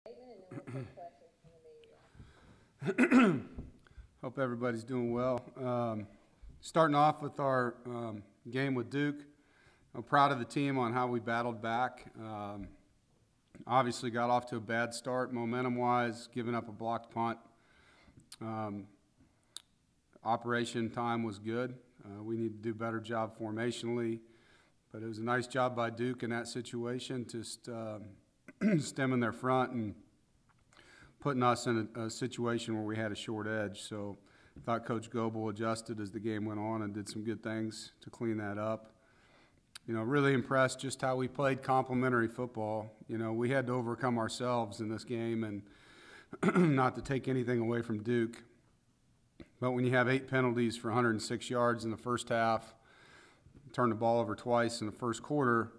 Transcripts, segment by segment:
statement, and then we'll take questions from the media. Hope everybody's doing well. Starting off with our game with Duke, I'm proud of the team on how we battled back. Obviously got off to a bad start momentum-wise, giving up a blocked punt. Operation time was good. We need to do a better job formationally, but it was a nice job by Duke in that situation, just stemming their front and putting us in a situation where we had a short edge. So I thought Coach Goebel adjusted as the game went on and did some good things to clean that up. You know, really impressed just how we played complementary football. You know, we had to overcome ourselves in this game, and not to take anything away from Duke, but when you have 8 penalties for 106 yards in the first half, turned the ball over twice in the first quarter,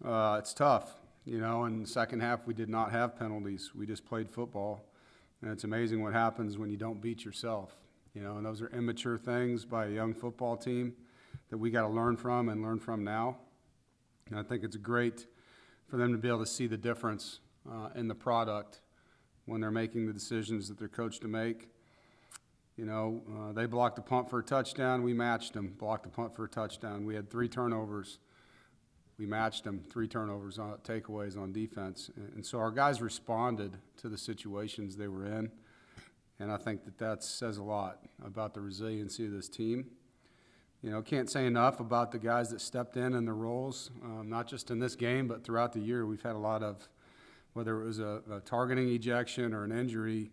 it's tough. You know, in the second half we did not have penalties. We just played football, and it's amazing what happens when you don't beat yourself. You know, and those are immature things by a young football team that we got to learn from and learn from now. And I think it's great for them to be able to see the difference in the product when they're making the decisions that they're coached to make. You know, they blocked a punt for a touchdown. We matched them. Blocked a punt for a touchdown. We had 3 turnovers. We matched them, 3 turnovers on takeaways on defense. And so our guys responded to the situations they were in. And I think that says a lot about the resiliency of this team. You know, can't say enough about the guys that stepped in their roles, not just in this game, but throughout the year. We've had a lot of, whether it was a targeting ejection or an injury.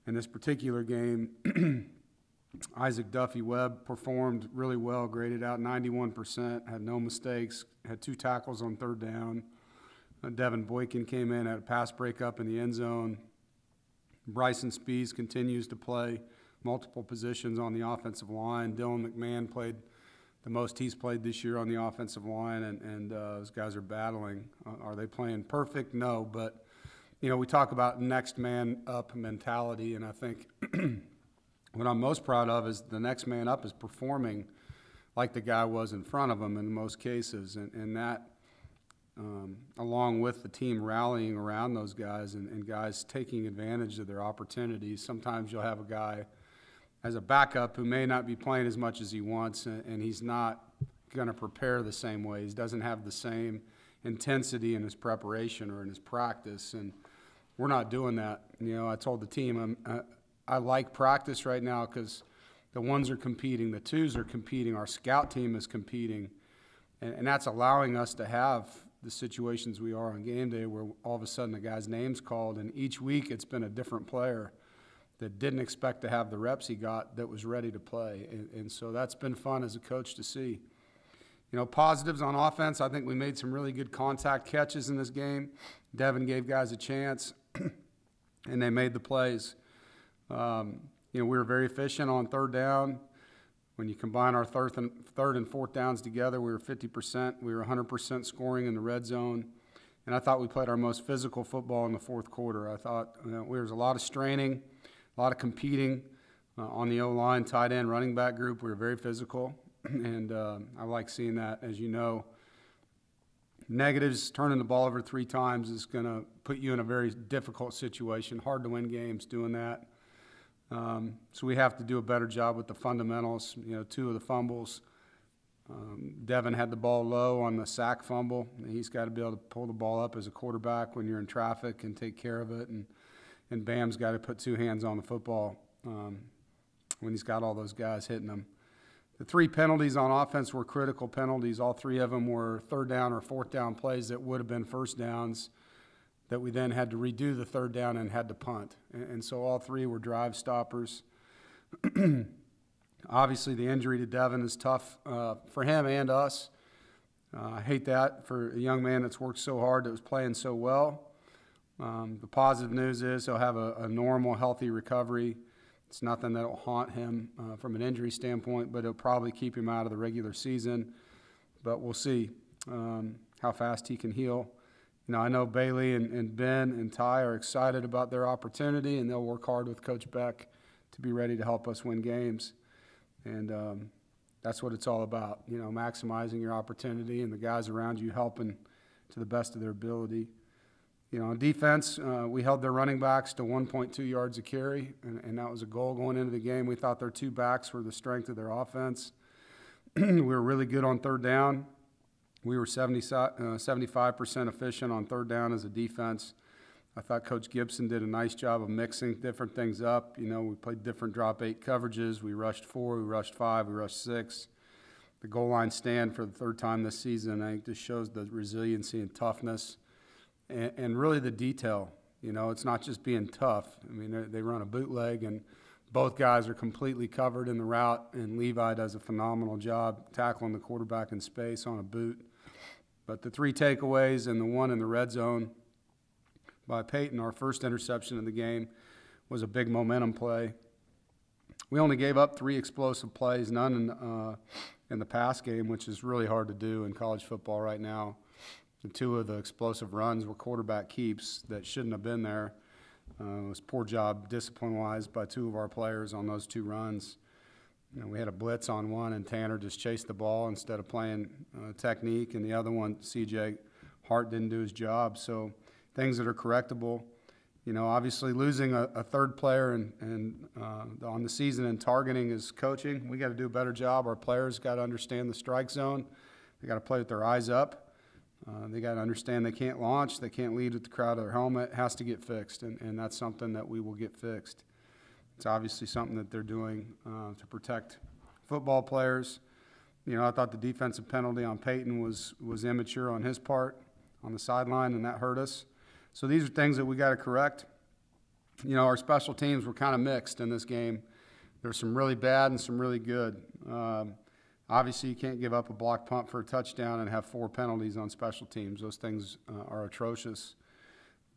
In this particular game, Isaac Duffy-Webb performed really well, graded out 91%, had no mistakes, had 2 tackles on 3rd down. Devin Boykin came in, had a pass breakup in the end zone. Bryson Spees continues to play multiple positions on the offensive line. Dylan McMahon played the most he's played this year on the offensive line, and those guys are battling. Are they playing perfect? No, but you know, we talk about next man up mentality, and I think what I'm most proud of is the next man up is performing like the guy was in front of him in most cases, and that along with the team rallying around those guys and guys taking advantage of their opportunities. Sometimes you'll have a guy as a backup who may not be playing as much as he wants, and he's not going to prepare the same way. He doesn't have the same intensity in his preparation or in his practice, and we're not doing that. You know, I told the team I like practice right now because the 1s are competing, the 2s are competing, our scout team is competing, and that's allowing us to have the situations we are on game day where all of a sudden the guy's name's called, and each week it's been a different player that didn't expect to have the reps he got that was ready to play. And so that's been fun as a coach to see. You know, positives on offense, I think we made some really good contact catches in this game. Devin gave guys a chance, and they made the plays. You know, we were very efficient on 3rd down. When you combine our 3rd and 4th downs together, we were 50%. We were 100% scoring in the red zone. And I thought we played our most physical football in the 4th quarter. I thought there was a lot of straining, a lot of competing on the O-line, tight end, running back group. We were very physical, and I like seeing that. As you know, negatives, turning the ball over 3 times is going to put you in a very difficult situation. Hard to win games doing that. So we have to do a better job with the fundamentals. You know, 2 of the fumbles. Devin had the ball low on the sack fumble. He's got to be able to pull the ball up as a quarterback when you're in traffic and take care of it. And Bam's got to put 2 hands on the football when he's got all those guys hitting him. The 3 penalties on offense were critical penalties. All 3 of them were 3rd down or 4th down plays that would have been 1st downs that we then had to redo the 3rd down and had to punt. And so all 3 were drive stoppers. Obviously, the injury to Devin is tough for him and us. I hate that for a young man that's worked so hard, that was playing so well. The positive news is he'll have a normal, healthy recovery. It's nothing that will haunt him from an injury standpoint, but it'll probably keep him out of the regular season. But we'll see how fast he can heal. You know, I know Bailey and Ben and Ty are excited about their opportunity, and they'll work hard with Coach Beck to be ready to help us win games. And that's what it's all about, you know, maximizing your opportunity and the guys around you helping to the best of their ability. On defense, we held their running backs to 1.2 yards a carry, and that was a goal going into the game. We thought their two backs were the strength of their offense. We were really good on third down. We were 75% efficient on third down as a defense. I thought Coach Gibson did a nice job of mixing different things up. We played different drop 8 coverages. We rushed 4, we rushed 5, we rushed 6. The goal line stand for the third time this season, I think, just shows the resiliency and toughness and really the detail. It's not just being tough. I mean, they run a bootleg, and both guys are completely covered in the route, and Levi does a phenomenal job tackling the quarterback in space on a boot. But the 3 takeaways and the one in the red zone by Peyton, our first interception of the game, was a big momentum play. We only gave up 3 explosive plays, none in the pass game, which is really hard to do in college football right now. The 2 of the explosive runs were quarterback keeps that shouldn't have been there. It was poor job discipline-wise by 2 of our players on those 2 runs. We had a blitz on one, and Tanner just chased the ball instead of playing technique, and the other one, CJ Hart, didn't do his job. So things that are correctable. Obviously losing a third player and on the season and targeting is coaching. We got to do a better job. Our players got to understand the strike zone. They got to play with their eyes up. They got to understand they can't launch. They can't lead with the crowd of their helmet. It has to get fixed, and that's something that we will get fixed. It's obviously something that they're doing to protect football players. I thought the defensive penalty on Peyton was immature on his part on the sideline, and that hurt us. So these are things that we got to correct. Our special teams were kind of mixed in this game. There's some really bad and some really good. Obviously, you can't give up a blocked punt for a touchdown and have 4 penalties on special teams. Those things are atrocious.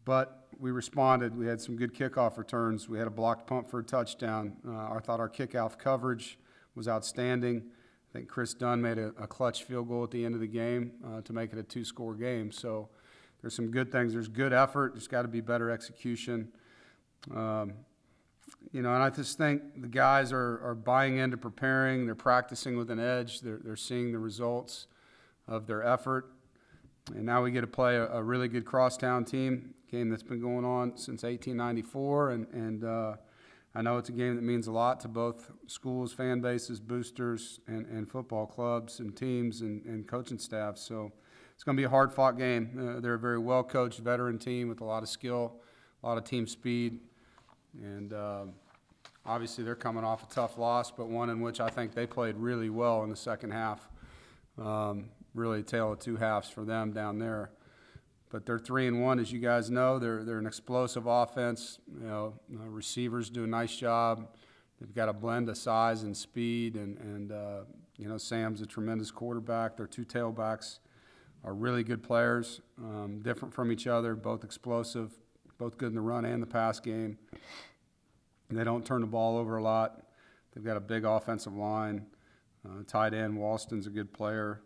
But we responded. We had some good kickoff returns. We had a blocked punt for a touchdown. I thought our kickoff coverage was outstanding. I think Chris Dunn made a clutch field goal at the end of the game to make it a 2-score game. So there's some good things. There's good effort. There's got to be better execution. And I just think the guys are buying into preparing. They're practicing with an edge. They're seeing the results of their effort. And now we get to play a really good crosstown game that's been going on since 1894. And I know it's a game that means a lot to both schools, fan bases, boosters, and football clubs and teams and coaching staff. So it's going to be a hard-fought game. They're a very well-coached veteran team with a lot of skill, a lot of team speed. And obviously they're coming off a tough loss, but one in which I think they played really well in the second half. Really a tale of 2 halves for them down there. But they're 3-1, as you guys know. They're an explosive offense. Receivers do a nice job. They've got a blend of size and speed, and Sam's a tremendous quarterback. Their 2 tailbacks are really good players, different from each other, both explosive, both good in the run and the pass game. They don't turn the ball over a lot. They've got a big offensive line. Tight end, Walston's a good player.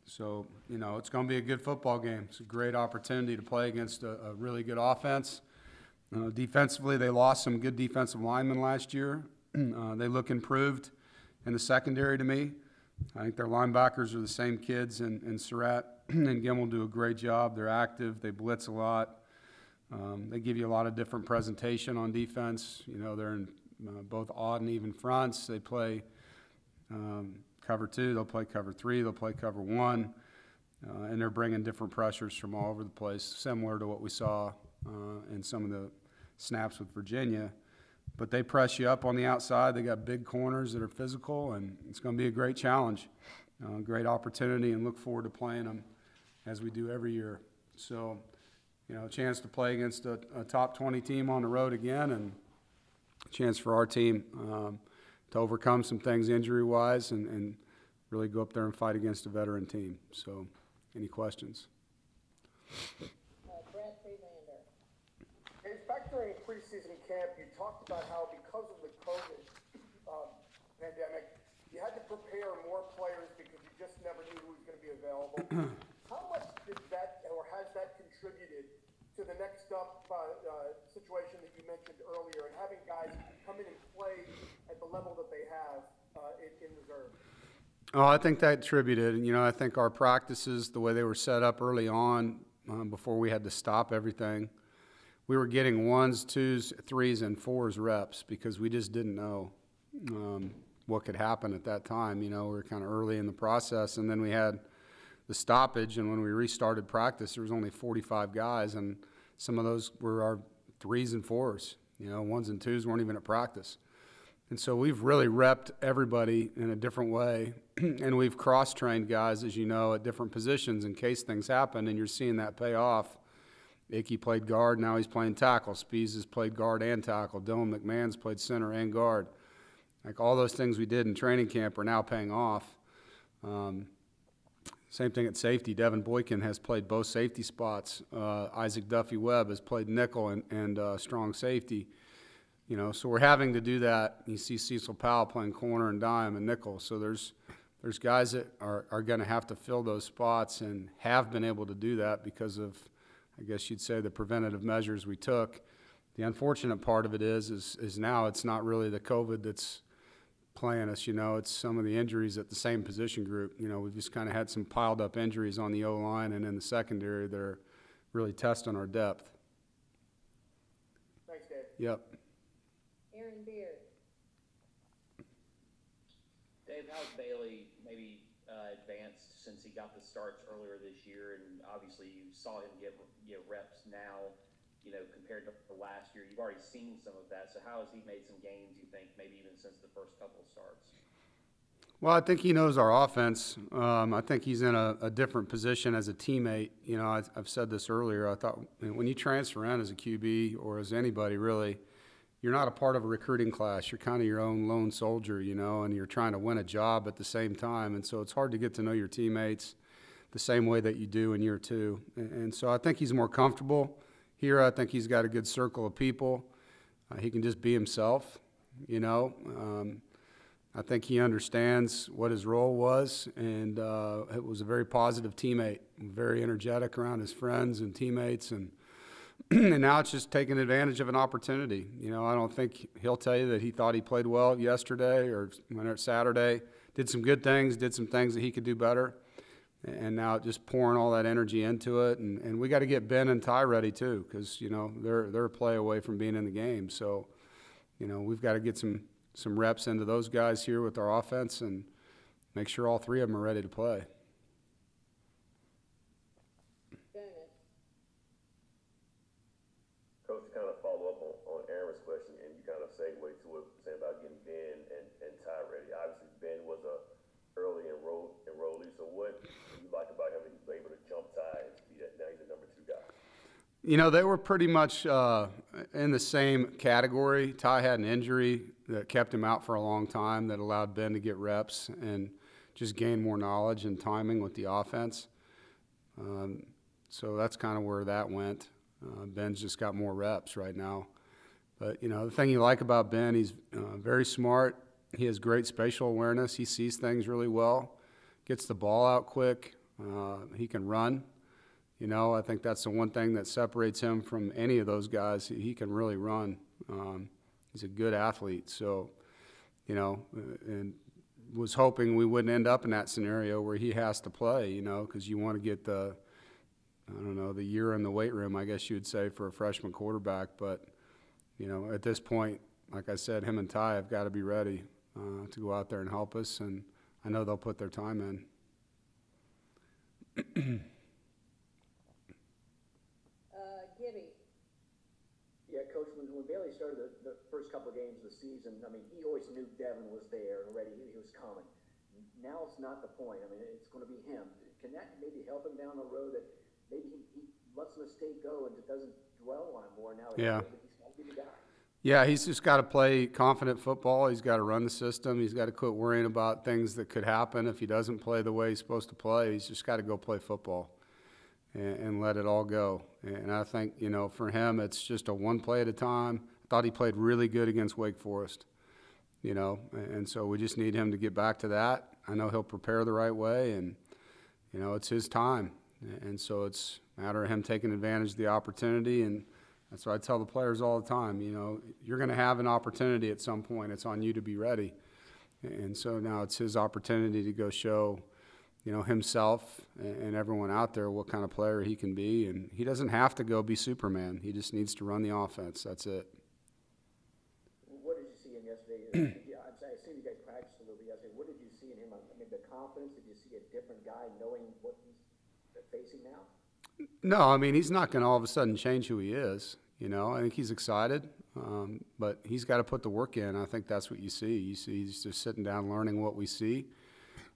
So, it's going to be a good football game. It's a great opportunity to play against a really good offense. Defensively, they lost some good defensive linemen last year. They look improved in the secondary to me. I think their linebackers are the same kids, and Surratt and Gimmel do a great job. They're active. They blitz a lot. They give you a lot of different presentation on defense. They're in both odd and even fronts. They play cover 2, they'll play cover 3, they'll play cover 1, and they're bringing different pressures from all over the place, similar to what we saw in some of the snaps with Virginia. But they press you up on the outside. They got big corners that are physical, and it's going to be a great challenge, great opportunity, and look forward to playing them as we do every year. So, a chance to play against a top 20 team on the road again, and a chance for our team to overcome some things injury-wise and really go up there and fight against a veteran team. So, any questions? Brad Freelander. Hey, back during preseason camp, you talked about how because of the COVID pandemic, you had to prepare more players because you just never knew who was going to be available. How much did that, or has that contributed to the next up situation that you mentioned earlier, and having guys come in and play at the level that they have in reserve? Oh, I think that contributed. I think our practices, the way they were set up early on, before we had to stop everything. We were getting 1s, 2s, 3s, and 4s reps because we just didn't know what could happen at that time. You know, we were kind of early in the process, and then we had the stoppage, and when we restarted practice, there was only 45 guys, and some of those were our 3s and 4s. You know, 1s and 2s weren't even at practice. And so we've really repped everybody in a different way, and we've cross-trained guys, as you know, at different positions in case things happen, and you're seeing that pay off. Icky played guard, now he's playing tackle. Spees has played guard and tackle. Dylan McMahon's played center and guard. Like all those things we did in training camp are now paying off. Same thing at safety. Devin Boykin has played both safety spots. Isaac Duffy-Webb has played nickel and strong safety. You know, so we're having to do that. You see Cecil Powell playing corner and dime and nickel. So there's guys that are going to have to fill those spots and have been able to do that because of, I guess you'd say, the preventative measures we took. The unfortunate part of it is now it's not really the COVID that's playing us, you know, it's some of the injuries at the same position group. You know, we've just kind of had some piled up injuries on the O-line and in the secondary that are really testing our depth. Thanks, Dave. Yep. Aaron Beard. Dave, how's Bailey maybe advanced since he got the starts earlier this year, and obviously you saw him get reps now, you know, compared to last year. You've already seen some of that, so how has he made some gains, you think, maybe even since the first couple of starts? Well, I think he knows our offense. I think he's in a different position as a teammate. You know, I've said this earlier. I thought when you transfer in as a QB or as anybody really, you're not a part of a recruiting class. You're kind of your own lone soldier, you know, and you're trying to win a job at the same time. And so it's hard to get to know your teammates the same way that you do in year two. And so I think he's more comfortable here. I think he's got a good circle of people. He can just be himself, you know. I think he understands what his role was, and it was a very positive teammate, very energetic around his friends and teammates, and and now it's just taking advantage of an opportunity. You know, I don't think he'll tell you that he thought he played well yesterday or Saturday, did some good things, did some things that he could do better, and now just pouring all that energy into it. And we got to get Ben and Ty ready too, because, you know, they're a play away from being in the game. So, you know, we've got to get some reps into those guys here with our offense and make sure all three of them are ready to play. Coach, to kind of follow up on Aaron's question, and you kind of segue to what you were saying about getting Ben and Ty ready. Obviously, Ben was a early enrollee, so what do you like about him that he was able to jump Ty and be that, now he's the number 2 guy? You know, they were pretty much in the same category. Ty had an injury that kept him out for a long time that allowed Ben to get reps and just gain more knowledge and timing with the offense. So that's kind of where that went. Ben's just got more reps right now. But, you know, the thing you like about Ben, he's very smart. He has great spatial awareness. He sees things really well, gets the ball out quick. He can run. You know, I think that's the one thing that separates him from any of those guys. He can really run. He's a good athlete. So, you know, and was hoping we wouldn't end up in that scenario where he has to play, you know, because you want to get the year in the weight room, I guess you would say, for a freshman quarterback. But, you know, at this point, like I said, him and Ty have got to be ready to go out there and help us, and I know they'll put their time in. Gibby. Yeah, Coach, when Bailey started the first couple of games of the season, I mean, he always knew Devin was there already. He was coming. Now it's not the point. I mean, it's going to be him. Can that maybe help him down the road that maybe he lets the mistake go and doesn't dwell on it more now? Yeah. He's got to be the guy. Yeah, he's just got to play confident football. He's got to run the system. He's got to quit worrying about things that could happen if he doesn't play the way he's supposed to play. He's just got to go play football and let it all go. And I think, you know, for him, it's just a one play at a time. I thought he played really good against Wake Forest, you know, and so we just need him to get back to that. I know he'll prepare the right way, and, you know, it's his time. And so it's a matter of him taking advantage of the opportunity, and that's what I tell the players all the time. You know, you're going to have an opportunity at some point. It's on you to be ready. And so now it's his opportunity to go show, himself and everyone out there what kind of player he can be. And he doesn't have to go be Superman. He just needs to run the offense. That's it. What did you see in yesterday? I assume you guys practiced a little bit yesterday. What did you see in him? I mean, the confidence. Did you see a different guy knowing what he's facing now? No, I mean, he's not going to all of a sudden change who he is. I think he's excited, but he's got to put the work in. I think that's what you see. You see he's just sitting down learning what we see.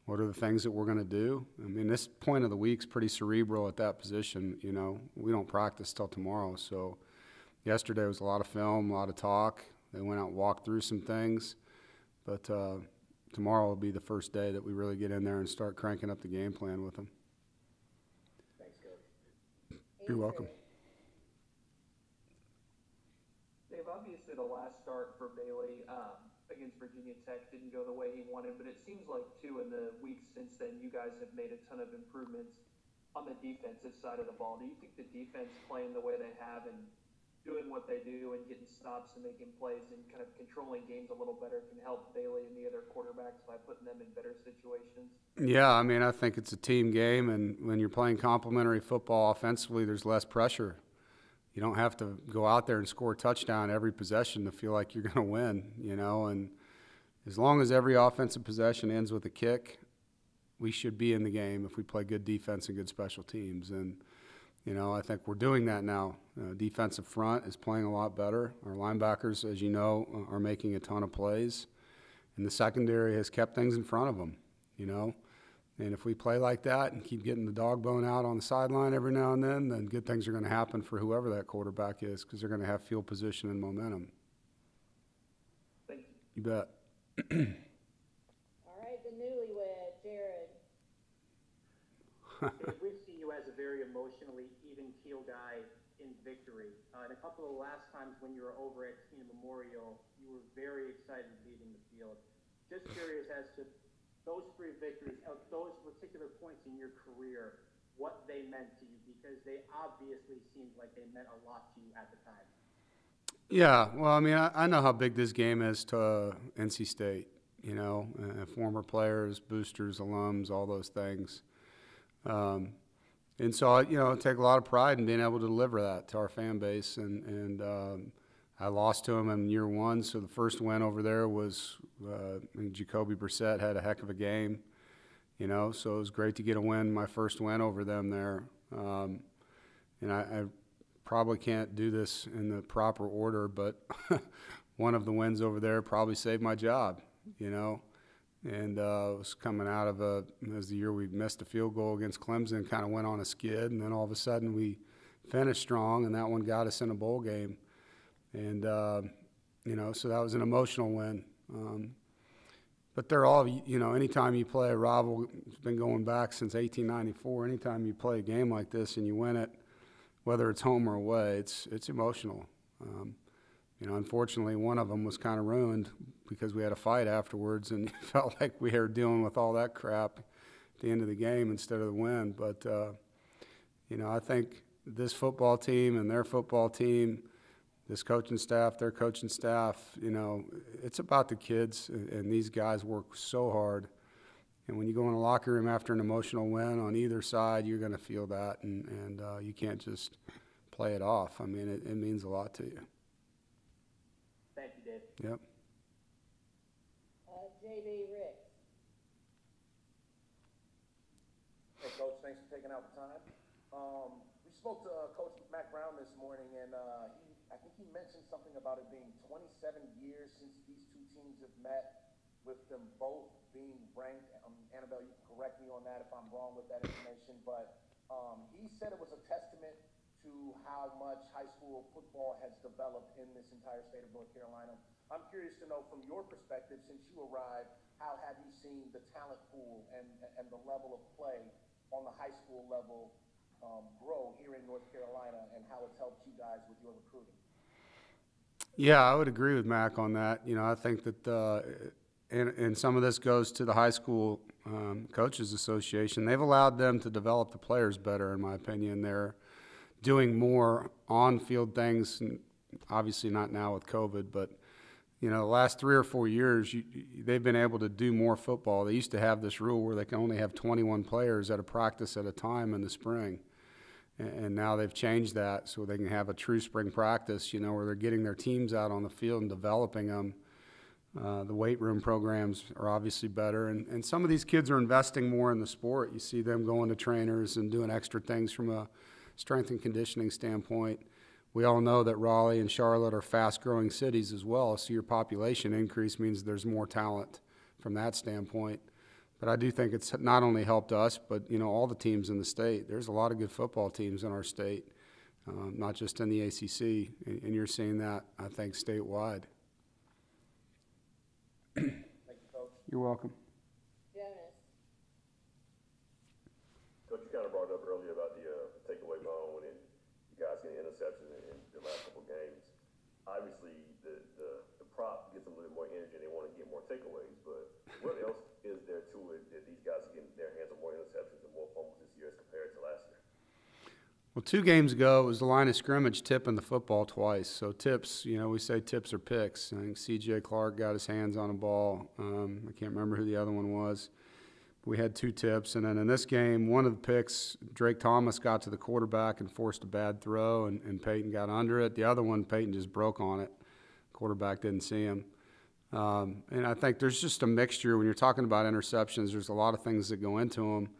What are the things that we're going to do? I mean, this point of the week's pretty cerebral at that position. We don't practice till tomorrow. So yesterday was a lot of film, a lot of talk. They went out and walked through some things. But tomorrow will be the first day that we really get in there and start cranking up the game plan with them. Thanks, Coach. You're welcome. Dave, obviously the last start for Bailey against Virginia Tech didn't go the way he wanted, but it seems like, too, in the weeks since then, you guys have made a ton of improvements on the defensive side of the ball. Do you think the defense playing the way they have and doing what they do and getting stops and making plays and kind of controlling games a little better can help Bailey and the other quarterbacks by putting them in better situations? Yeah, I mean, I think it's a team game, and when you're playing complementary football offensively, there's less pressure. You don't have to go out there and score a touchdown every possession to feel like you're going to win, and as long as every offensive possession ends with a kick, we should be in the game if we play good defense and good special teams. And, I think we're doing that now. Defensive front is playing a lot better. Our linebackers, as you know, are making a ton of plays. And the secondary has kept things in front of them, And if we play like that and keep getting the dog bone out on the sideline every now and then good things are going to happen for whoever that quarterback is because they're going to have field position and momentum. Thank you. You bet. All right, the newlywed, Jared. Dave, we've seen you as a very emotionally even-keel guy in victory. And a couple of the last times when you were over at Team Memorial, you were very excited leading the field. Just curious as to those 3 victories, at those particular points in your career, what they meant to you, because they obviously seemed like they meant a lot to you at the time. Yeah, well, I mean, I know how big this game is to NC State, former players, boosters, alums, all those things. And so, I take a lot of pride in being able to deliver that to our fan base. And I lost to them in year 1, so the first win over there was Jacoby Brissett had a heck of a game, so it was great to get a win, my first win over them there. And I probably can't do this in the proper order, but one of the wins over there probably saved my job, And it was coming out of it was the year we missed a field goal against Clemson, kind of went on a skid, and then all of a sudden we finished strong, and that one got us in a bowl game. And, so that was an emotional win. But they're all, anytime you play a rival, it's been going back since 1894, anytime you play a game like this and you win it, whether it's home or away, it's emotional. Unfortunately, one of them was kind of ruined because we had a fight afterwards and it felt like we were dealing with all that crap at the end of the game instead of the win. But, I think this football team and their football team, this coaching staff, their coaching staff, it's about the kids, and these guys work so hard. And when you go in the locker room after an emotional win on either side, you're going to feel that, and you can't just play it off. I mean, it means a lot to you. Thank you, Dave. Yep. JB Ricks. Hey, Coach, thanks for taking out the time. We spoke to Coach Mack Brown this morning, and I think he mentioned something about it being 27 years since these 2 teams have met, with them both being ranked. Annabelle, you can correct me on that if I'm wrong with that information, but he said it was a testament to how much high school football has developed in this entire state of North Carolina. I'm curious to know, from your perspective, since you arrived, how have you seen the talent pool and the level of play on the high school level grow here in North Carolina, and how it's helped you guys with your recruiting? Yeah, I would agree with Mac on that. I think that and some of this goes to the high school coaches association. They've allowed them to develop the players better, in my opinion. They're doing more on-field things, and obviously not now with COVID, but the last 3 or 4 years, they've been able to do more football. They used to have this rule where they can only have 21 players at a practice at a time in the spring. And now they've changed that so they can have a true spring practice, where they're getting their teams out on the field and developing them. The weight room programs are obviously better. And some of these kids are investing more in the sport. You see them going to trainers and doing extra things from a strength and conditioning standpoint. We all know that Raleigh and Charlotte are fast-growing cities as well, so your population increase means there's more talent from that standpoint. But I do think it's not only helped us, but, all the teams in the state. There's a lot of good football teams in our state, not just in the ACC, and you're seeing that, I think, statewide. Thank you, Coach. You're welcome. Jonas. Coach, you kind of brought up earlier about the takeaway bone and you guys getting interceptions in the last couple games. Obviously, the prop gives them a little more energy and they want to get more takeaways, but what else is there to it that these guys are getting their hands on more interceptions and more fumbles this year as compared to last year? Well, 2 games ago, it was the line of scrimmage tipping the football twice. So tips, we say tips are picks. I think C.J. Clark got his hands on a ball. I can't remember who the other one was. We had 2 tips. And then in this game, one of the picks, Drake Thomas got to the quarterback and forced a bad throw, and Peyton got under it. The other one, Peyton just broke on it. Quarterback didn't see him. And I think there's just a mixture. When you're talking about interceptions, there's a lot of things that go into them.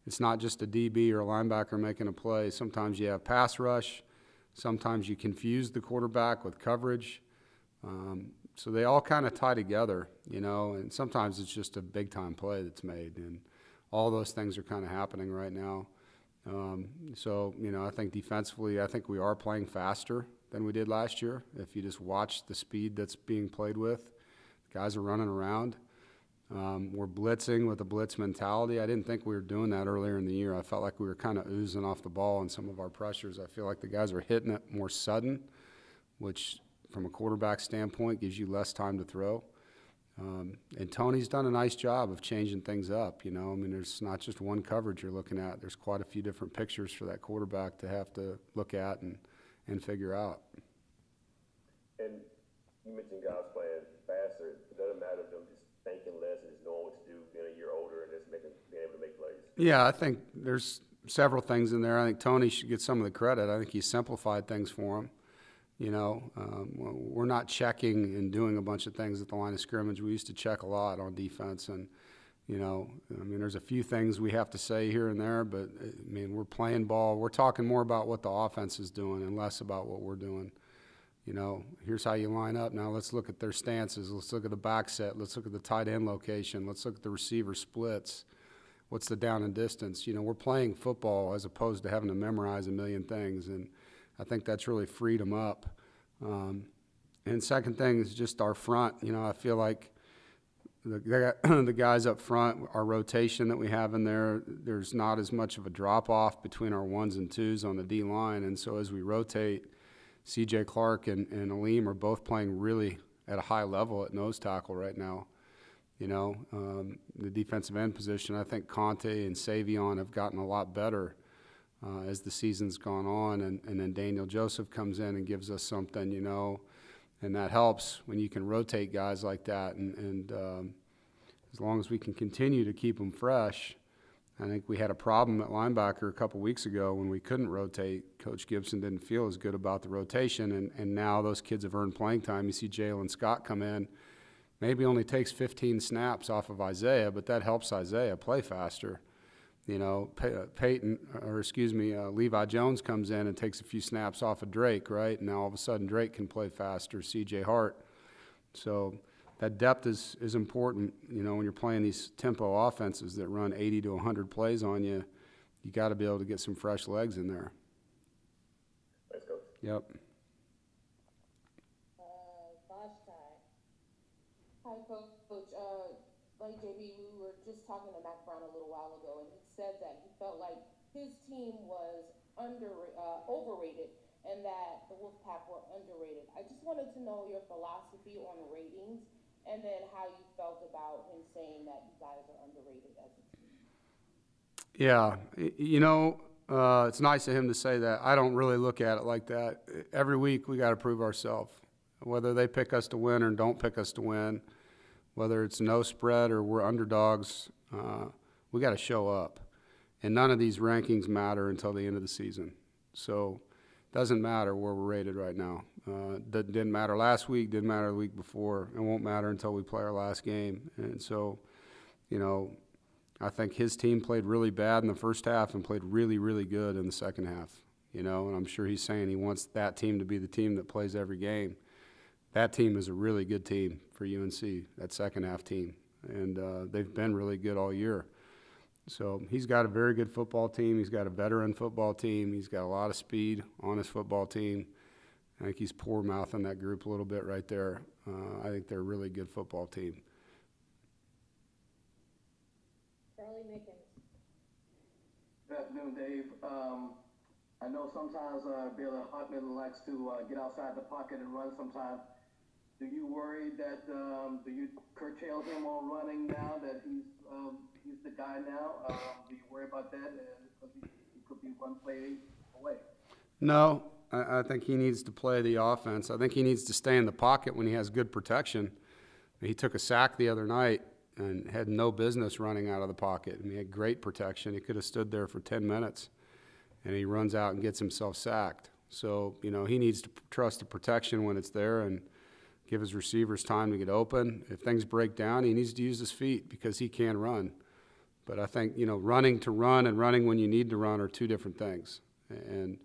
It's not just a DB or a linebacker making a play. Sometimes you have pass rush. Sometimes you confuse the quarterback with coverage. So they all kind of tie together, and sometimes it's just a big-time play that's made. And all those things are kind of happening right now. So, I think defensively, I think we are playing faster than we did last year. If you just watch the speed that's being played with, guys are running around. We're blitzing with a blitz mentality. I didn't think we were doing that earlier in the year. I felt like we were kind of oozing off the ball in some of our pressures. I feel like the guys are hitting it more sudden, which from a quarterback standpoint gives you less time to throw. And Tony's done a nice job of changing things up. There's not just one coverage you're looking at. There's quite a few different pictures for that quarterback to have to look at and figure out. And you mentioned guys playing faster. It doesn't matter if them just thinking less and just knowing what to do, being a year older and just being able to make plays. Yeah, I think there's several things in there. I think Tony should get some of the credit. I think he simplified things for him. We're not checking and doing a bunch of things at the line of scrimmage. We used to check a lot on defense, and there's a few things we have to say here and there, but we're playing ball. We're talking more about what the offense is doing and less about what we're doing. Here's how you line up. Now let's look at their stances. Let's look at the back set. Let's look at the tight end location. Let's look at the receiver splits. What's the down and distance? We're playing football as opposed to having to memorize a million things, and I think that's really freed them up. And second thing is just our front. I feel like the guys up front, our rotation that we have in there, there's not as much of a drop-off between our 1s and 2s on the D-line, and so as we rotate, C.J. Clark and Aleem are both playing really at a high level at nose tackle right now. The defensive end position, I think Conte and Savion have gotten a lot better as the season's gone on, and then Daniel Joseph comes in and gives us something, and that helps when you can rotate guys like that. And as long as we can continue to keep them fresh, I think we had a problem at linebacker a couple weeks ago when we couldn't rotate. Coach Gibson didn't feel as good about the rotation, and now those kids have earned playing time. You see Jalen Scott come in, maybe only takes 15 snaps off of Isaiah, but that helps Isaiah play faster. Levi Jones comes in and takes a few snaps off of Drake, right? And now all of a sudden Drake can play faster, C.J. Hart. So that depth is important. When you're playing these tempo offenses that run 80 to 100 plays on you, you got to be able to get some fresh legs in there. Thanks, Coach. Yep. Hi, Coach. Like JB, we were just talking to Mac Brown a little while ago, and he said that he felt like his team was overrated and that the Wolfpack were underrated. I just wanted to know your philosophy on ratings and then how you felt about him saying that you guys are underrated as a team. Yeah, it's nice of him to say that. I don't really look at it like that. Every week we got to prove ourselves. whether they pick us to win or don't pick us to win, whether it's no spread or we're underdogs, we got to show up. And none of these rankings matter until the end of the season. So it doesn't matter where we're rated right now. That didn't matter last week, didn't matter the week before. It won't matter until we play our last game. And so, you know, I think his team played really bad in the first half and played really, really good in the second half. You know, and I'm sure he's saying he wants that team to be the team that plays every game. That team is a really good team for UNC, that second half team. And they've been really good all year. So he's got a very good football team. He's got a veteran football team. He's got a lot of speed on his football team. I think he's poor mouthing that group a little bit right there. I think they're a really good football team. Charlie Mickens. Good afternoon, Dave. I know sometimes Baylor Hartman likes to get outside the pocket and run sometimes. Do you worry that, do you curtail him on running now that he's the guy now? Do you worry about that? Because he could be one play away. No, I think he needs to play the offense. I think he needs to stay in the pocket when he has good protection. He took a sack the other night and had no business running out of the pocket. I mean, he had great protection. He could have stood there for 10 minutes, and he runs out and gets himself sacked. So, you know, he needs to trust the protection when it's there and give his receivers time to get open. If things break down, he needs to use his feet because he can run. But I think, you know, running to run and running when you need to run are two different things. And,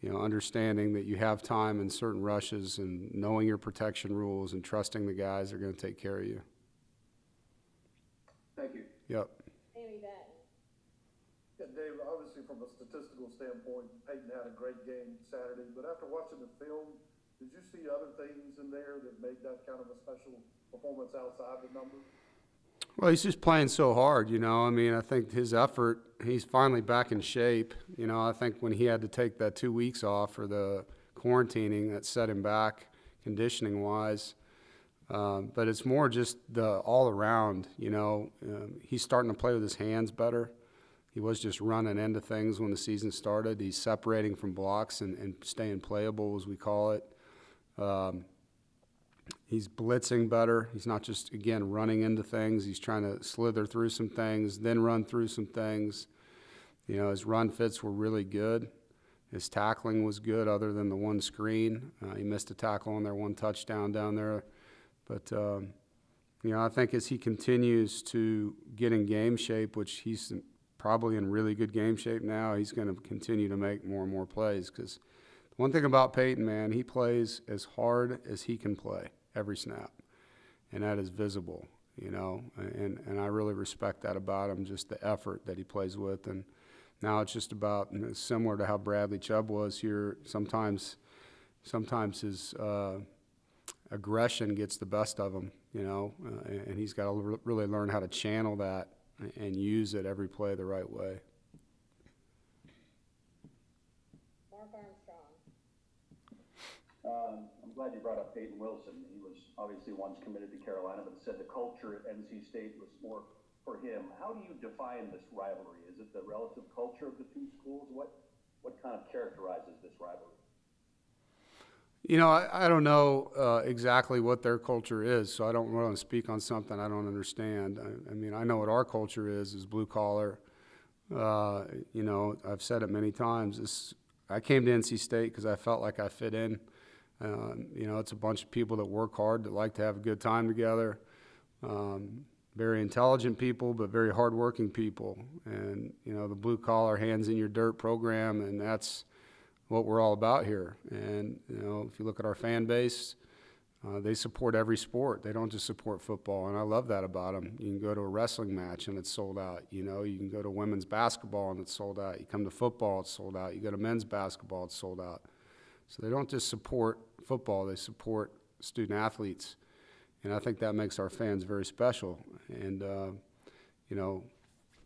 you know, understanding that you have time in certain rushes and knowing your protection rules and trusting the guys are going to take care of you. Thank you. Yep. Amy Batten. Yeah, Dave, obviously from a statistical standpoint, Peyton had a great game Saturday, but after watching the film, did you see other things in there that made that kind of a special performance outside the numbers? Well, he's just playing so hard, you know. I mean, I think his effort, he's finally back in shape. You know, I think when he had to take that 2 weeks off for the quarantining, that set him back conditioning-wise. But it's more just the all-around, you know. He's starting to play with his hands better. He was just running into things when the season started. He's separating from blocks and staying playable, as we call it. He's blitzing better. He's not just, again, running into things. He's trying to slither through some things, then run through some things. You know, his run fits were really good. His tackling was good other than the one screen. He missed a tackle on their one touchdown down there. But, you know, I think as he continues to get in game shape, which he's probably in really good game shape now, he's going to continue to make more and more plays. Because one thing about Peyton, man, he plays as hard as he can play every snap. And that is visible, you know. And I really respect that about him, just the effort that he plays with. And now it's just about, you know, similar to how Bradley Chubb was here, sometimes his aggression gets the best of him, you know, and he's got to really learn how to channel that and use it every play the right way. Mark Armstrong. I'm glad you brought up Peyton Wilson. He was obviously once committed to Carolina, but said the culture at NC State was more for him. How do you define this rivalry? Is it the relative culture of the two schools? What kind of characterizes this rivalry? You know, I don't know exactly what their culture is, so I don't want to speak on something I don't understand. I mean, I know what our culture is blue collar. You know, I've said it many times. I came to NC State because I felt like I fit in. You know, it's a bunch of people that work hard, that like to have a good time together. Very intelligent people, but very hardworking people. And, you know, the blue collar, hands in your dirt program, and that's what we're all about here. And, you know, if you look at our fan base, they support every sport. They don't just support football, and I love that about them. You can go to a wrestling match and it's sold out. You know, you can go to women's basketball and it's sold out. You come to football, it's sold out. You go to men's basketball, it's sold out. So they don't just support football, they support student athletes. And I think that makes our fans very special. And, you know,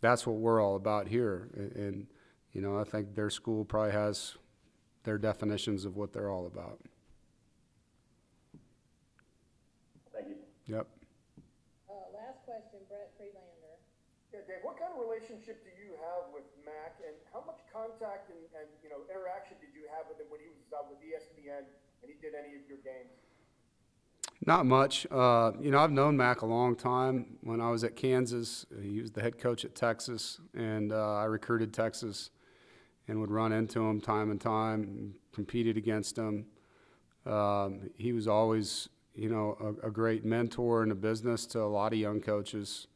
that's what we're all about here. And, you know, I think their school probably has their definitions of what they're all about. Thank you. Yep. Last question, Brett Friedlander. Yeah, Dave, what kind of relationship do you have with Mac, and how much contact and you know, interaction did you have with him when he was with ESPN and he did any of your games? Not much. You know, I've known Mac a long time. When I was at Kansas, he was the head coach at Texas, and I recruited Texas and would run into him time and time, competed against him. He was always, you know, a great mentor in the business to a lot of young coaches.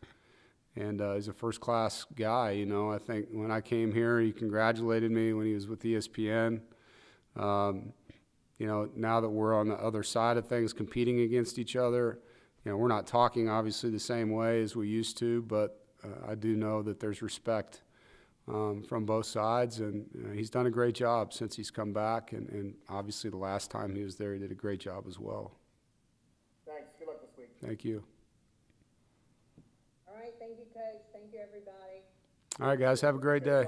And he's a first-class guy, you know. I think when I came here, he congratulated me when he was with ESPN. You know, now that we're on the other side of things, competing against each other, you know, we're not talking obviously the same way as we used to, but I do know that there's respect from both sides, and he's done a great job since he's come back, and obviously the last time he was there, he did a great job as well. Thanks. Good luck this week. Thank you. All right, thank you, Coach. Thank you, everybody. All right, guys, have a great day.